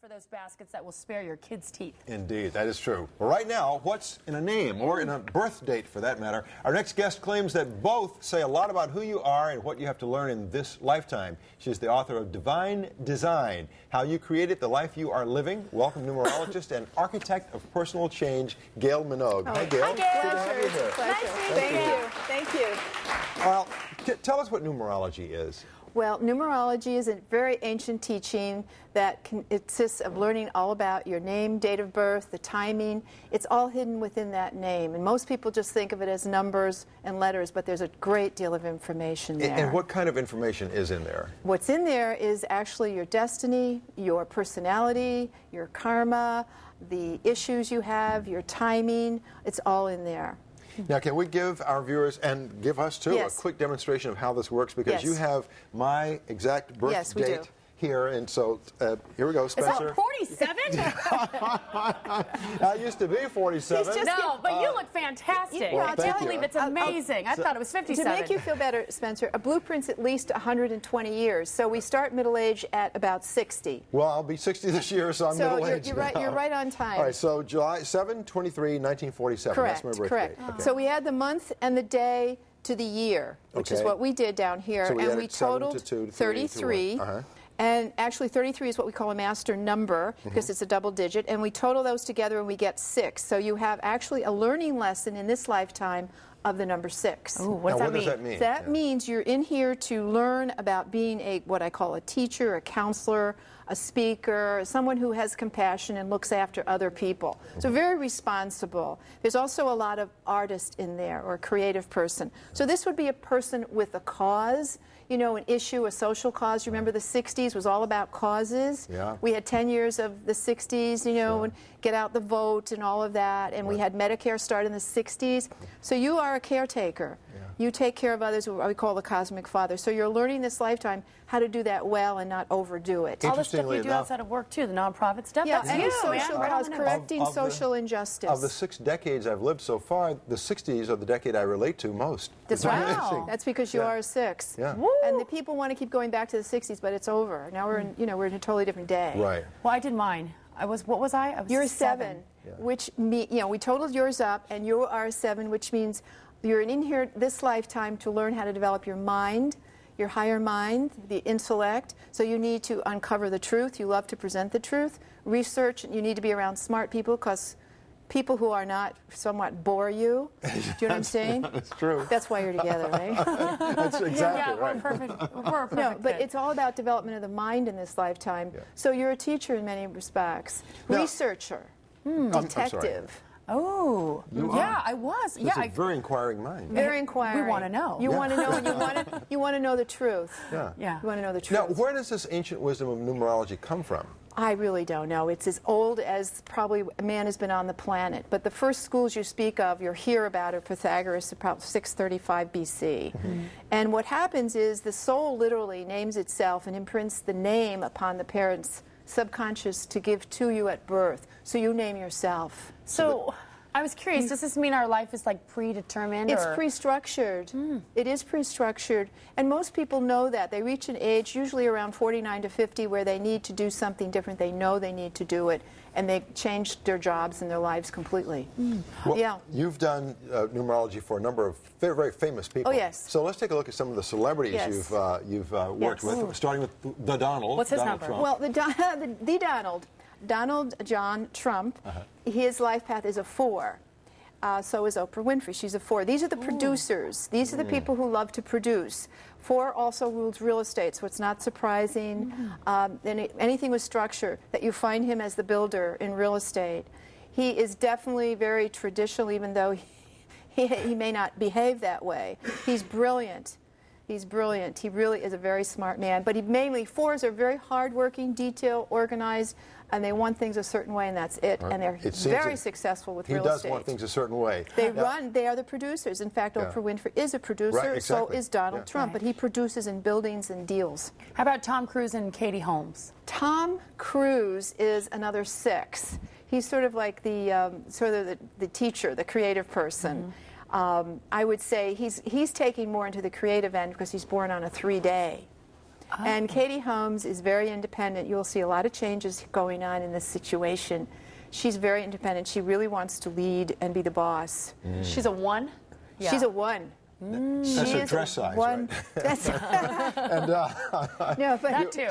for those baskets that will spare your kids' teeth. Indeed, that is true. Well, right now, what's in a name, or in a birth date for that matter? Our next guest claims that both say a lot about who you are and what you have to learn in this lifetime. She's the author of Divine Design, How You Created the Life You Are Living. Welcome, numerologist and architect of personal change, Gail Minogue. Oh, hi, Gail. Hi, Gail. Good to have you here. Nice Thank you. Well, tell us what numerology is. Well, numerology is a very ancient teaching that consists of learning all about your name, date of birth, the timing. It's all hidden within that name. And most people just think of it as numbers and letters, but there's a great deal of information there. And what kind of information is in there? What's in there is actually your destiny, your personality, your karma, the issues you have, your timing. It's all in there. Now, can we give our viewers, and give us too, Yes. a quick demonstration of how this works? Because you have my exact birth Yes, we do. date here, and so here we go, Spencer. Is that 47? I used to be 47. No, but you look fantastic. Well, I thank can't you. believe it's amazing. I thought it was 57. To make you feel better, Spencer, a blueprint's at least 120 years. So we start middle age at about 60. Well, I'll be 60 this year, so I'm middle-aged you're now. you're right on time. All right, so July 7/23, 1947. Correct, That's my birth correct. date. Okay. So we add the month and the day to the year, which is Okay. what we did down here. So we and added we 7 to totaled 2 to 3 to 33. 1. And actually 33 is what we call a master number because it's a double digit. And we total those together and we get 6. So you have actually a learning lesson in this lifetime of the number 6. Ooh, what does Now, that mean? does that mean? That means you're in here to learn about being what I call a teacher, a counselor, a speaker, someone who has compassion and looks after other people. So very responsible. There's also a lot of artist in there, or a creative person. So this would be a person with a cause, you know, an issue, a social cause. You remember the 60s was all about causes. Yeah. We had 10 years of the 60s, you know, and get out the vote and all of that. And we had Medicare start in the 60s. So you are a caretaker. You take care of others, what we call the cosmic father. So you're learning this lifetime how to do that well and not overdo it. All the stuff you do enough, outside of work, too, the nonprofit stuff. Yeah, That's and you, social man. cause, correcting Of the- social injustice. Of the 6 decades I've lived so far, the 60s are the decade I relate to most. That's It's right. amazing. That's because you Yeah. are a 6. Yeah. Woo. And the people want to keep going back to the 60s, but it's over. Now we're in, we're in a totally different day. Right. Well, I did mine. What was I? I was You're a 7, Yeah. which we totaled yours up, and you are a 7, which means you're in here this lifetime to learn how to develop your mind, your higher mind, the intellect. So you need to uncover the truth. You love to present the truth. Research. You need to be around smart people because people who are not somewhat bore you. Do you know what I'm saying? That's true. That's why you're together, right? That's exactly Yeah, right. we're perfect. We're a perfect No, but fit. it's all about development of the mind in this lifetime. Yeah. So you're a teacher in many respects. Now- Researcher. I'm sorry. Detective. Oh, yeah, I was. It's Yeah, a very inquiring mind. Very inquiring. We want to know. You Yeah. want to know, and you want to know the truth. Yeah. Yeah. You want to know the truth. Now, where does this ancient wisdom of numerology come from? I really don't know. It's as old as probably man has been on the planet. But the first schools you speak of, you hear about, are Pythagoras, about 635 BC. And what happens is the soul literally names itself and imprints the name upon the parent's subconscious to give to you at birth. So you name yourself. So, I was curious, does this mean our life is like predetermined? It's or? pre-structured. It is pre-structured. And most people know that. They reach an age, usually around 49 to 50, where they need to do something different. They know they need to do it. And they change their jobs and their lives completely. Well, Yeah. You've done numerology for a number of very, very famous people. Oh, yes. So let's take a look at some of the celebrities Yes. you've worked Yes. with, starting with the Donald. What's his Donald number? Trump. Well, Donald John Trump, his life path is a 4. So is Oprah Winfrey. She's a 4. These are the producers. These are the people who love to produce. 4 also rules real estate, so it's not surprising. Anything with structure, that you find him as the builder in real estate. He is definitely very traditional, even though he may not behave that way. He's brilliant. He's brilliant. He really is a very smart man. But he mainly, 4s are very hardworking, detail, organized, and they want things a certain way, and that's it. And they're It seems very that successful with he real does estate. want things a certain way. They Now, they are the producers. In fact, Yeah. Oprah Winfrey is a producer, Right, exactly. so is Donald Yeah. Trump, but he produces in buildings and deals. How about Tom Cruise and Katie Holmes? Tom Cruise is another 6. He's sort of like the teacher, the creative person. I would say he's taking more into the creative end because he's born on a 3-day. And Katie Holmes is very independent. You'll see a lot of changes going on in this situation. She's very independent. She really wants to lead and be the boss. She's a 1? Yeah. She's a 1. That's her dress size, right? That's And, no, but That too.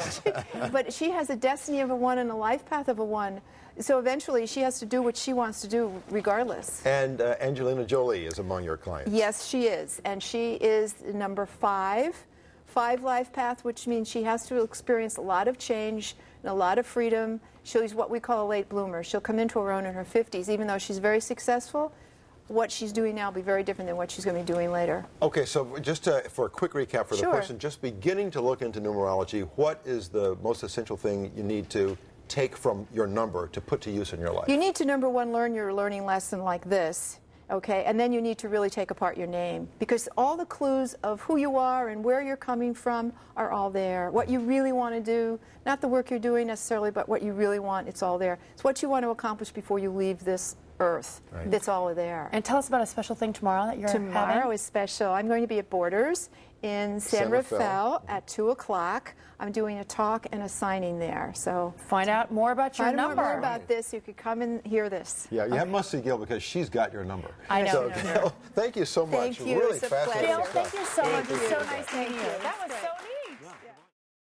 but she has a destiny of a 1 and a life path of a 1. So eventually she has to do what she wants to do regardless. and Angelina Jolie is among your clients. Yes, she is. And she is number 5. 5 life path, which means she has to experience a lot of change and a lot of freedom. She's what we call a late bloomer. She'll come into her own in her 50s. Even though she's very successful, what she's doing now will be very different than what she's going to be doing later. Okay, so just for a quick recap for the Sure. person just beginning to look into numerology, what is the most essential thing you need to take from your number to put to use in your life? You need to, number 1, learn your learning lesson like this, okay? And then you need to really take apart your name, because all the clues of who you are and where you're coming from are all there. What you really want to do, not the work you're doing necessarily, but what you really want, it's all there. It's what you want to accomplish before you leave this earth. Right. That's all there. And tell us about a special thing tomorrow that you're Tomorrow having. is special. I'm going to be at Borders in San Rafael at 2 o'clock. I'm doing a talk and a signing there. So Find out more about your find out number. more about this. You could come and hear this. Yeah, you must see Gail because she's got your number. I know. So, Gail, thank you so much. Thank you. Really It's a fascinating pleasure. Gail, stuff. thank you so much. It's so you. nice Thank meeting you. you. That was so neat.